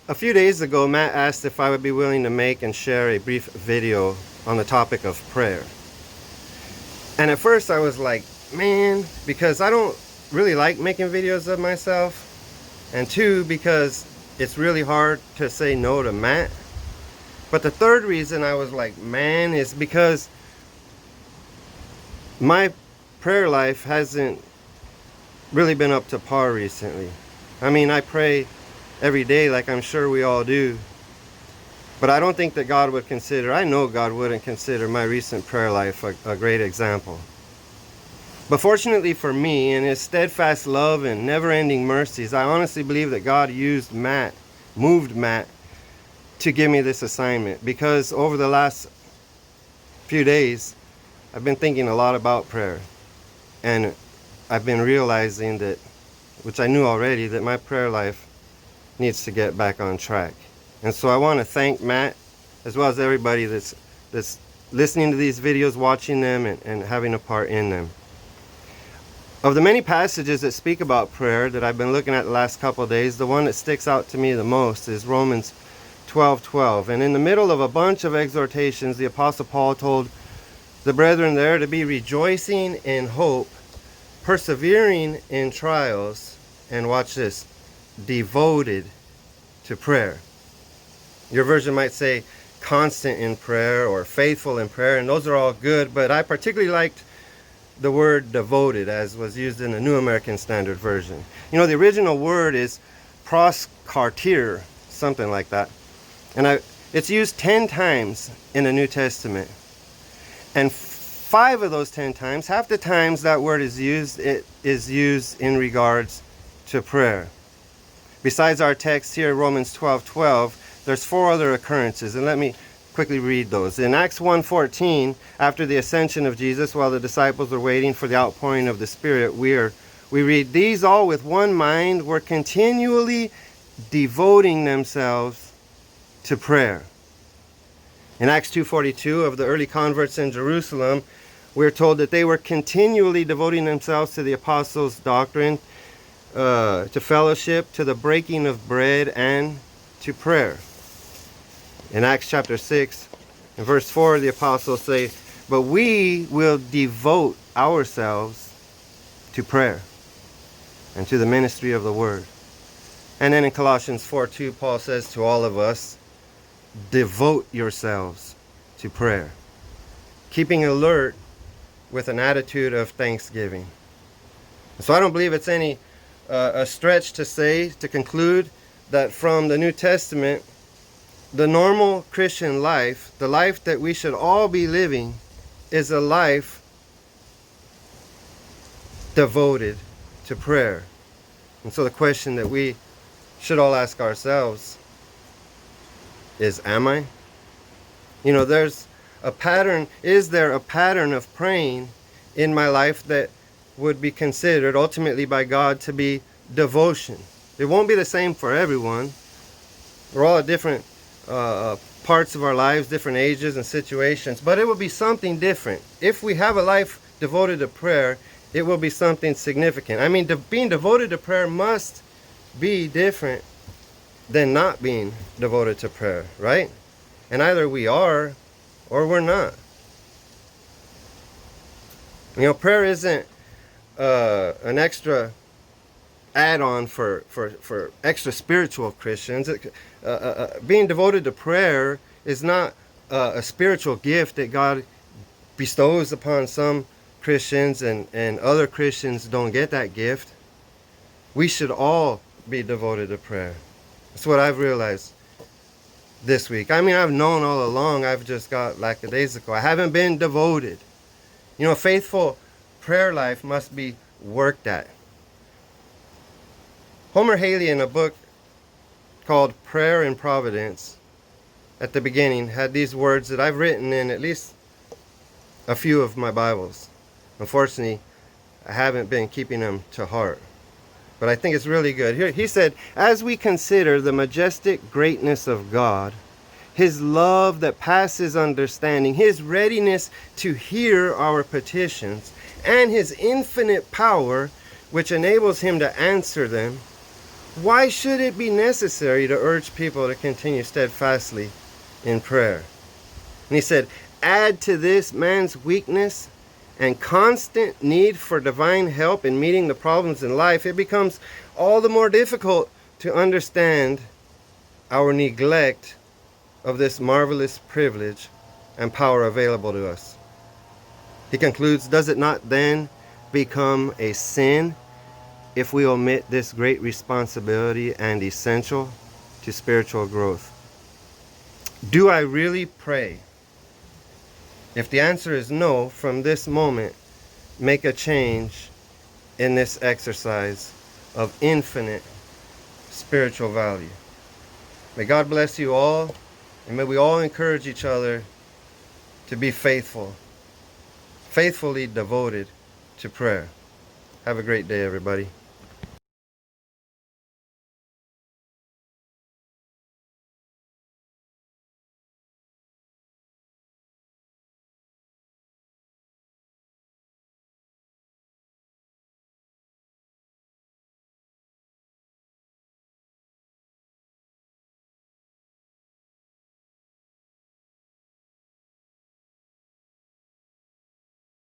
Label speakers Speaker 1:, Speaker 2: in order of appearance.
Speaker 1: A few days ago, Matt asked if I would be willing to make and share a brief video on the topic of prayer. And at first I was like, man, because I don't really like making videos of myself. And two, because it's really hard to say no to Matt. But the third reason I was like, man, is because my prayer life hasn't really been up to par recently. I mean, I pray every day like I'm sure we all do. But I don't think that God would consider, I know God wouldn't consider my recent prayer life a great example. But fortunately for me, in His steadfast love and never-ending mercies, I honestly believe that God moved Matt to give me this assignment. Because over the last few days, I've been thinking a lot about prayer. And I've been realizing that, which I knew already, that my prayer life needs to get back on track. And so I want to thank Matt, as well as everybody that's listening to these videos, watching them, and having a part in them. Of the many passages that speak about prayer that I've been looking at the last couple of days, the one that sticks out to me the most is Romans 12:12. And in the middle of a bunch of exhortations, the Apostle Paul told the brethren there to be rejoicing in hope, persevering in trials, and watch this, devoted to prayer. Your version might say constant in prayer or faithful in prayer, and those are all good, but I particularly liked the word devoted, as was used in the New American Standard Version. You know, the original word is proskartir, something like that. And it's used 10 times in the New Testament. And 5 of those 10 times, half the times that word is used, it is used in regards to prayer. Besides our text here, Romans 12:12, there's 4 other occurrences, and let me quickly read those. In Acts 1:14, after the ascension of Jesus, while the disciples were waiting for the outpouring of the Spirit, we read, "These all with one mind were continually devoting themselves to prayer." In Acts 2:42, of the early converts in Jerusalem, we're told that they were continually devoting themselves to the apostles' doctrine, to fellowship, to the breaking of bread, and to prayer. In Acts chapter 6, in verse 4, the apostles say, "But we will devote ourselves to prayer and to the ministry of the word." And then in Colossians 4:2, Paul says to all of us, devote yourselves to prayer, keeping alert with an attitude of thanksgiving. So I don't believe it's any a stretch to conclude that from the New Testament, the normal Christian life, the life that we should all be living, is a life devoted to prayer. And so the question that we should all ask ourselves is, am I? You know, there's a pattern. Is there a pattern of praying in my life that would be considered ultimately by God to be devotion? It won't be the same for everyone. We're all at different parts of our lives, different ages and situations, but it will be something different. If we have a life devoted to prayer, it will be something significant. I mean, being devoted to prayer must be different than not being devoted to prayer, right? And either we are or we're not. You know, prayer isn't an extra add-on for extra spiritual Christians. Being devoted to prayer is not a spiritual gift that God bestows upon some Christians and other Christians don't get that gift. We should all be devoted to prayer. That's what I've realized this week. I mean, I've known all along, I've just got lackadaisical. I haven't been devoted. You know, faithful prayer life must be worked at. Homer Haley, in a book called Prayer and Providence, at the beginning, had these words that I've written in at least a few of my Bibles. Unfortunately, I haven't been keeping them to heart, but I think it's really good. Here he said, "As we consider the majestic greatness of God, His love that passes understanding, His readiness to hear our petitions, and His infinite power which enables Him to answer them, Why should it be necessary to urge people to continue steadfastly in prayer? And he said, add to this man's weakness and constant need for divine help in meeting the problems in life, it becomes all the more difficult to understand our neglect of this marvelous privilege and power available to us. He concludes, does it not then become a sin if we omit this great responsibility and essential to spiritual growth? Do I really pray? If the answer is no, from this moment, make a change in this exercise of infinite spiritual value. May God bless you all, and may we all encourage each other to be faithfully devoted to prayer. Have a great day, everybody.